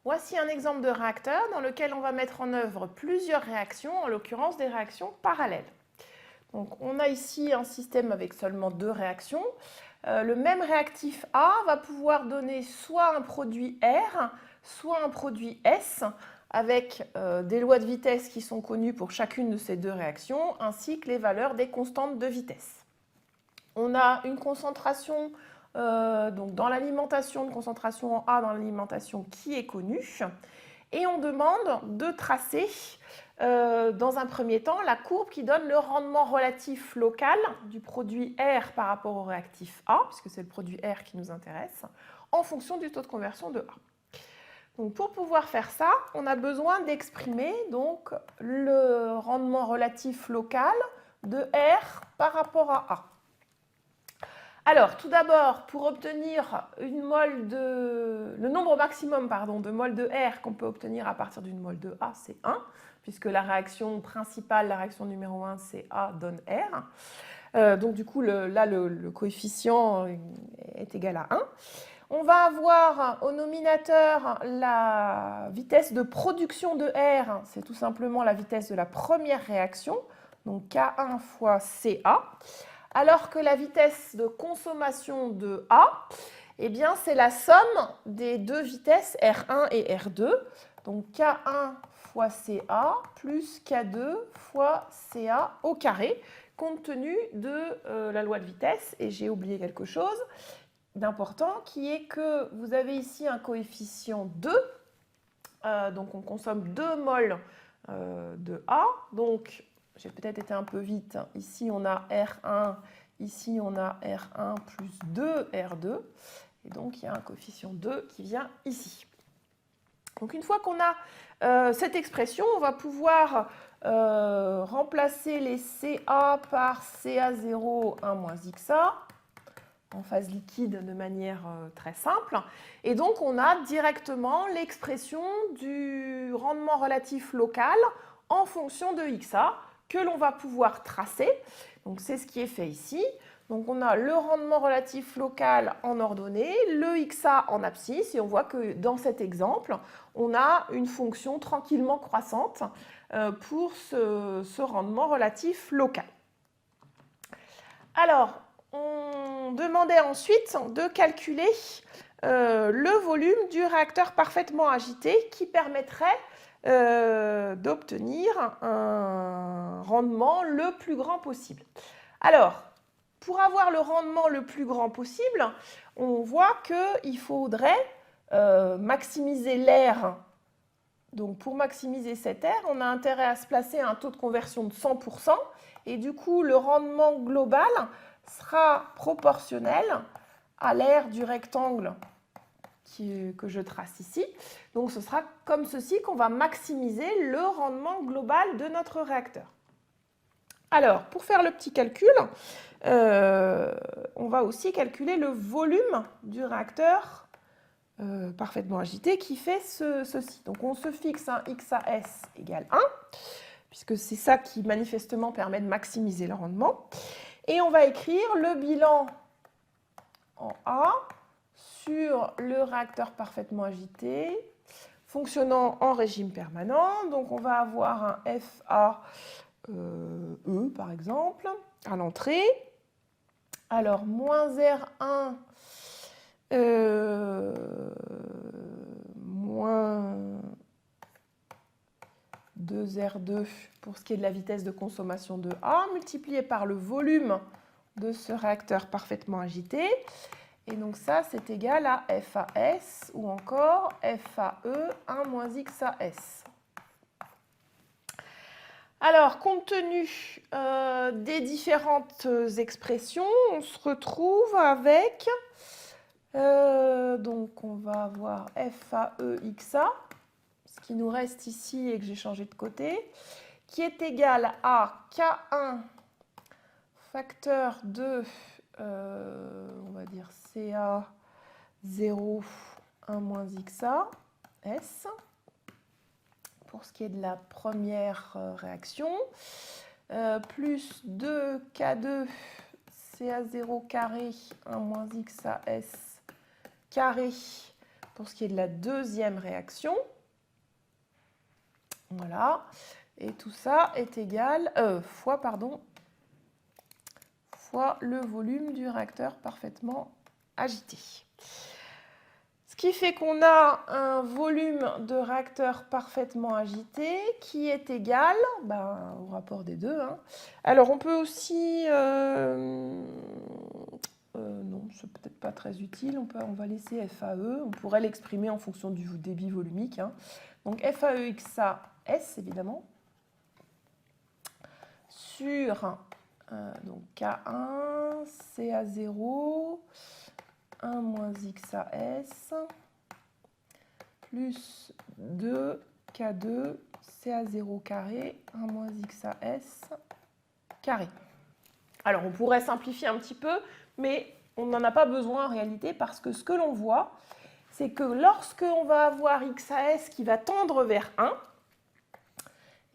Voici un exemple de réacteur dans lequel on va mettre en œuvre plusieurs réactions, en l'occurrence des réactions parallèles. Donc, on a ici un système avec seulement 2 réactions. Le même réactif A va pouvoir donner soit un produit R, soit un produit S, avec des lois de vitesse qui sont connues pour chacune de ces 2 réactions, ainsi que les valeurs des constantes de vitesse. On a une concentration donc dans l'alimentation, une concentration en A dans l'alimentation qui est connue. Et on demande de tracer dans un premier temps la courbe qui donne le rendement relatif local du produit R par rapport au réactif A, puisque c'est le produit R qui nous intéresse, en fonction du taux de conversion de A. Donc pour pouvoir faire ça, on a besoin d'exprimer donc le rendement relatif local de R par rapport à A. Alors, tout d'abord, pour obtenir le nombre maximum de moles de R qu'on peut obtenir à partir d'une mole de A, c'est 1, puisque la réaction principale, la réaction numéro 1, c'est A donne R. Donc du coup, le coefficient est égal à 1. On va avoir au nominateur la vitesse de production de R, c'est tout simplement la vitesse de la première réaction, donc K1 fois CA. Alors que la vitesse de consommation de A, eh bien, c'est la somme des 2 vitesses R1 et R2. Donc K1 fois CA plus K2 fois CA au carré, compte tenu de la loi de vitesse. Et j'ai oublié quelque chose d'important, qui est que vous avez ici un coefficient 2. Donc on consomme 2 moles de A. Donc j'ai peut-être été un peu vite. Ici, on a R1, ici, on a R1 plus 2R2. Et donc, il y a un coefficient 2 qui vient ici. Donc, une fois qu'on a cette expression, on va pouvoir remplacer les CA par CA0 1 moins XA en phase liquide de manière très simple. Et donc, on a directement l'expression du rendement relatif local en fonction de XA, que l'on va pouvoir tracer. Donc c'est ce qui est fait ici. Donc on a le rendement relatif local en ordonnée, le XA en abscisse, et on voit que dans cet exemple, on a une fonction tranquillement croissante pour ce rendement relatif local. Alors, on demandait ensuite de calculer le volume du réacteur parfaitement agité qui permettrait d'obtenir un rendement le plus grand possible. Alors, pour avoir le rendement le plus grand possible, on voit qu'il faudrait maximiser l'air. Donc, pour maximiser cet air, on a intérêt à se placer à un taux de conversion de 100%. Et du coup, le rendement global sera proportionnel à l'air du rectangle que je trace ici. Donc ce sera comme ceci qu'on va maximiser le rendement global de notre réacteur. Alors, pour faire le petit calcul, on va aussi calculer le volume du réacteur parfaitement agité qui fait ceci. Donc on se fixe un XAS égale 1, puisque c'est ça qui manifestement permet de maximiser le rendement. Et on va écrire le bilan en A sur le réacteur parfaitement agité, fonctionnant en régime permanent. Donc on va avoir un FAE par exemple à l'entrée. Alors moins R1 moins 2R2 pour ce qui est de la vitesse de consommation de A, multiplié par le volume de ce réacteur parfaitement agité. Et donc ça, c'est égal à FAS ou encore FAE 1 moins XAS. Alors, compte tenu des différentes expressions, on se retrouve avec, donc on va avoir FAE-XA, ce qui nous reste ici et que j'ai changé de côté, qui est égal à K1 facteur de, on va dire CA0 1 moins XA, S, pour ce qui est de la première réaction, plus 2K2 CA0 carré 1 moins XAS carré pour ce qui est de la deuxième réaction. Voilà. Et tout ça est égal, fois le volume du réacteur parfaitement agité. Ce qui fait qu'on a un volume de réacteur parfaitement agité qui est égal au rapport des deux. Alors on peut aussi... non, c'est peut-être pas très utile. On va laisser FAE. On pourrait l'exprimer en fonction du débit volumique. Donc FAE XAS, évidemment, sur donc K1, CA0, 1 moins XAS, plus 2 K2, CA0 carré, 1 moins XAS carré. Alors, on pourrait simplifier un petit peu, mais on n'en a pas besoin en réalité parce que ce que l'on voit, c'est que lorsque on va avoir XAS qui va tendre vers 1,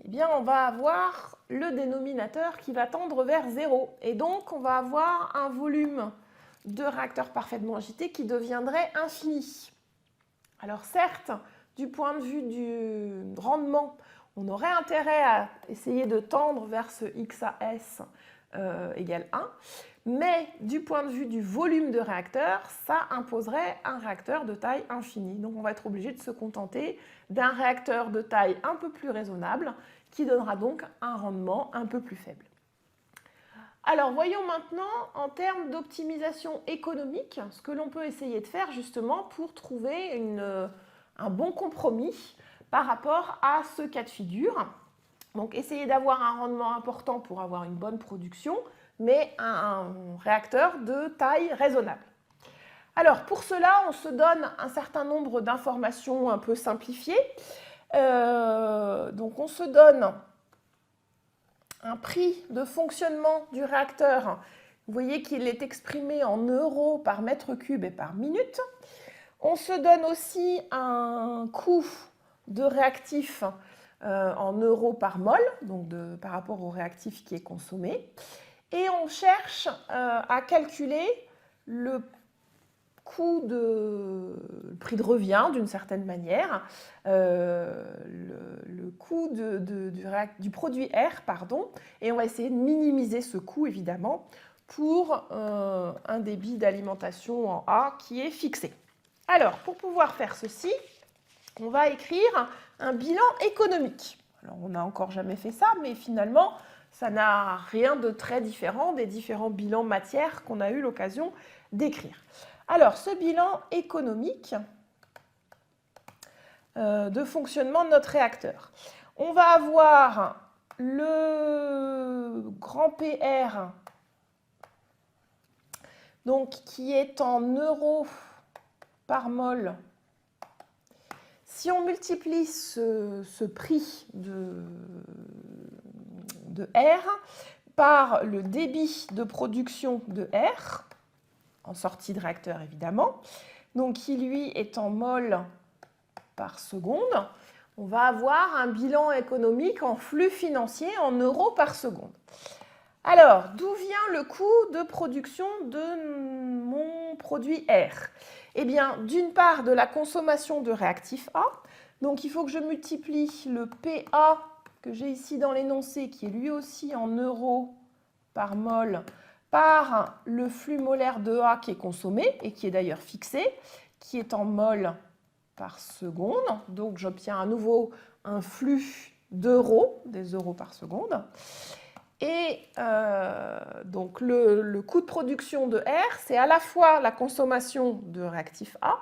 eh bien, on va avoir le dénominateur qui va tendre vers 0. Et donc, on va avoir un volume de réacteur parfaitement agité qui deviendrait infini. Alors certes, du point de vue du rendement, on aurait intérêt à essayer de tendre vers ce XAS égale 1, mais du point de vue du volume de réacteur, ça imposerait un réacteur de taille infinie. Donc on va être obligé de se contenter d'un réacteur de taille un peu plus raisonnable qui donnera donc un rendement un peu plus faible. Alors voyons maintenant en termes d'optimisation économique ce que l'on peut essayer de faire justement pour trouver un bon compromis par rapport à ce cas de figure. Donc essayer d'avoir un rendement important pour avoir une bonne production, mais un réacteur de taille raisonnable. Alors pour cela, on se donne un certain nombre d'informations un peu simplifiées. Donc on se donne un prix de fonctionnement du réacteur. Vous voyez qu'il est exprimé en euros par mètre cube et par minute. On se donne aussi un coût de réactif en euros par mol, donc par rapport au réactif qui est consommé. Et on cherche à calculer le prix de revient d'une certaine manière, le coût du produit R, et on va essayer de minimiser ce coût évidemment pour un débit d'alimentation en A qui est fixé. Alors pour pouvoir faire ceci, on va écrire un bilan économique. Alors on n'a encore jamais fait ça, mais finalement ça n'a rien de très différent des différents bilans matière qu'on a eu l'occasion d'écrire. Alors, ce bilan économique de fonctionnement de notre réacteur. On va avoir le grand PR, donc, qui est en euros par mol. Si on multiplie ce prix de R par le débit de production de R, en sortie de réacteur évidemment, donc qui lui est en mol par seconde, on va avoir un bilan économique en flux financier en euros par seconde. Alors, d'où vient le coût de production de mon produit R? Eh bien, d'une part, de la consommation de réactif A, donc il faut que je multiplie le PA que j'ai ici dans l'énoncé, qui est lui aussi en euros par mol, par le flux molaire de A qui est consommé et qui est d'ailleurs fixé, qui est en mol par seconde. Donc j'obtiens à nouveau un flux d'euros, des euros par seconde. Et donc le coût de production de R, c'est à la fois la consommation de réactif A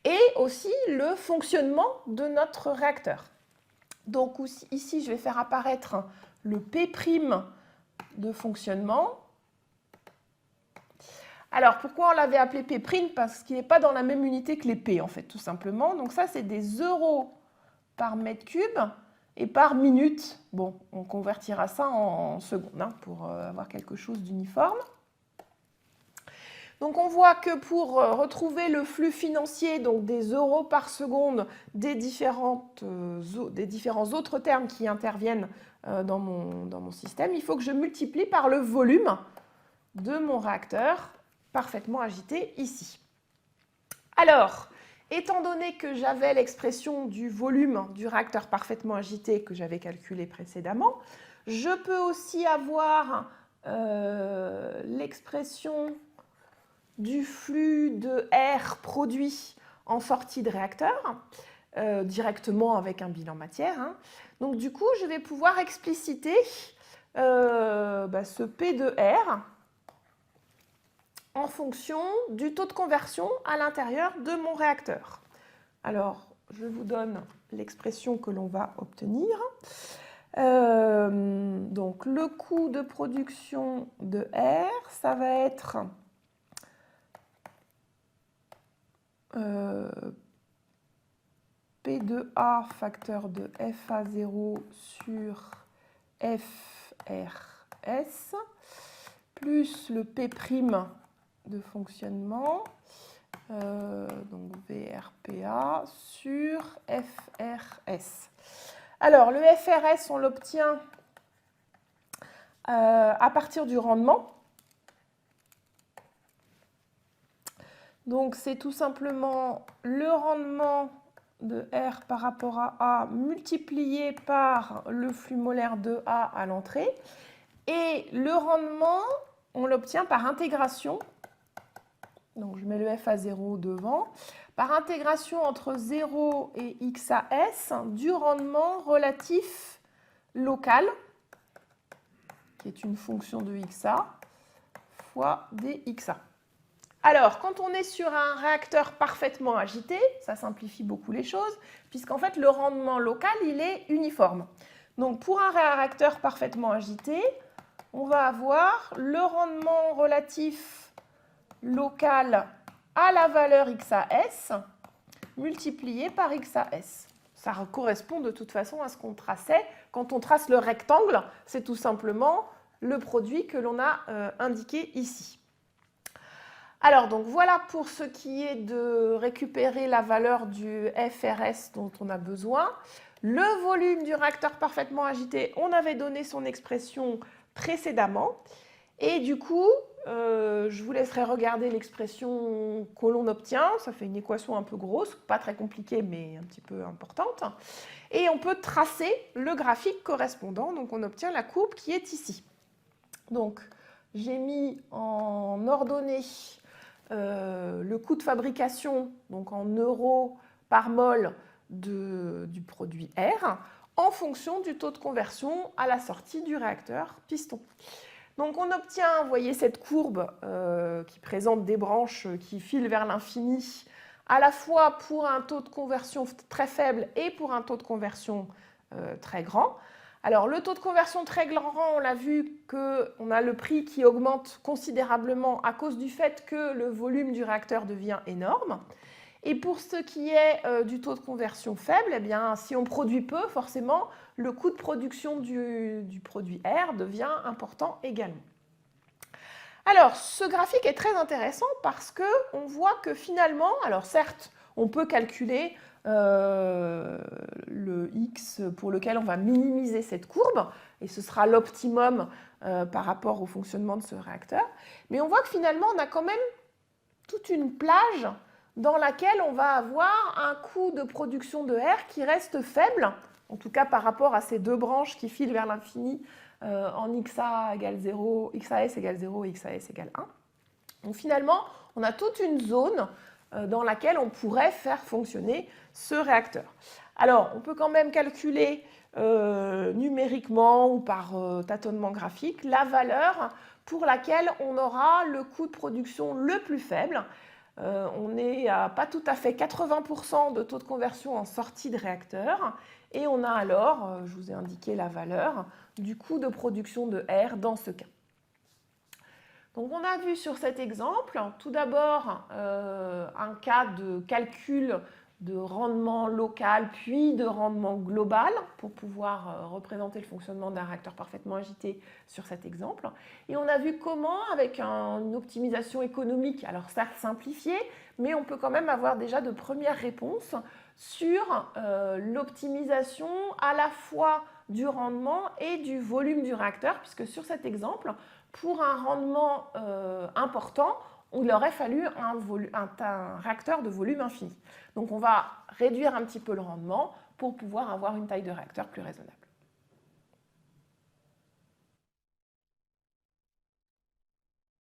et aussi le fonctionnement de notre réacteur. Donc ici, je vais faire apparaître le P' de fonctionnement. Alors, pourquoi on l'avait appelé P'? Parce qu'il n'est pas dans la même unité que les P, en fait, tout simplement. Donc ça, c'est des euros par mètre cube et par minute. Bon, on convertira ça en secondes pour avoir quelque chose d'uniforme. Donc on voit que pour retrouver le flux financier, donc des euros par seconde des différents autres termes qui interviennent dans mon système, il faut que je multiplie par le volume de mon réacteur parfaitement agité ici. Alors, étant donné que j'avais l'expression du volume du réacteur parfaitement agité que j'avais calculé précédemment, je peux aussi avoir l'expression du flux de R produit en sortie de réacteur, directement avec un bilan matière. Hein. Donc du coup, je vais pouvoir expliciter ce P de R en fonction du taux de conversion à l'intérieur de mon réacteur. Alors, je vous donne l'expression que l'on va obtenir. Donc, le coût de production de R, ça va être P de A facteur de FA0 sur FRS plus le P' de fonctionnement, donc VRPA sur FRS. Alors, le FRS, on l'obtient à partir du rendement. Donc, c'est tout simplement le rendement de R par rapport à A multiplié par le flux molaire de A à l'entrée. Et le rendement, on l'obtient par intégration. Donc, je mets le F à 0 devant. Par intégration entre 0 et x à s du rendement relatif local, qui est une fonction de xa, fois dxa. Alors, quand on est sur un réacteur parfaitement agité, ça simplifie beaucoup les choses, puisqu'en fait, le rendement local, il est uniforme. Donc, pour un réacteur parfaitement agité, on va avoir le rendement relatif local à la valeur XAS multiplié par XAS. Ça correspond de toute façon à ce qu'on traçait. Quand on trace le rectangle, c'est tout simplement le produit que l'on a indiqué ici. Alors, donc voilà pour ce qui est de récupérer la valeur du FRS dont on a besoin. Le volume du réacteur parfaitement agité, on avait donné son expression précédemment. Et du coup, je vous laisserai regarder l'expression que l'on obtient. Ça fait une équation un peu grosse, pas très compliquée, mais un petit peu importante. Et on peut tracer le graphique correspondant. Donc, on obtient la courbe qui est ici. Donc, j'ai mis en ordonnée le coût de fabrication, donc en euros par mol du produit R, en fonction du taux de conversion à la sortie du réacteur piston. Donc on obtient, vous voyez cette courbe qui présente des branches qui filent vers l'infini, à la fois pour un taux de conversion très faible et pour un taux de conversion très grand. Alors le taux de conversion très grand, on l'a vu qu'on a le prix qui augmente considérablement à cause du fait que le volume du réacteur devient énorme. Et pour ce qui est du taux de conversion faible, eh bien, si on produit peu, forcément, le coût de production du produit R devient important également. Alors, ce graphique est très intéressant parce qu'on voit que finalement, alors certes, on peut calculer le X pour lequel on va minimiser cette courbe, et ce sera l'optimum par rapport au fonctionnement de ce réacteur, mais on voit que finalement, on a quand même toute une plage dans laquelle on va avoir un coût de production de R qui reste faible, en tout cas par rapport à ces deux branches qui filent vers l'infini en XA égale 0, XAS égale 0 et XAS égale 1. Donc finalement, on a toute une zone dans laquelle on pourrait faire fonctionner ce réacteur. Alors, on peut quand même calculer numériquement ou par tâtonnement graphique la valeur pour laquelle on aura le coût de production le plus faible. On est à pas tout à fait 80% de taux de conversion en sortie de réacteur et on a alors, je vous ai indiqué la valeur, du coût de production de R dans ce cas. Donc on a vu sur cet exemple, tout d'abord un cas de calcul de rendement local puis de rendement global pour pouvoir représenter le fonctionnement d'un réacteur parfaitement agité sur cet exemple. Et on a vu comment, avec une optimisation économique, alors certes simplifiée, mais on peut quand même avoir déjà de premières réponses sur l'optimisation à la fois du rendement et du volume du réacteur, puisque sur cet exemple, pour un rendement important, il aurait fallu un réacteur de volume infini. Donc on va réduire un petit peu le rendement pour pouvoir avoir une taille de réacteur plus raisonnable.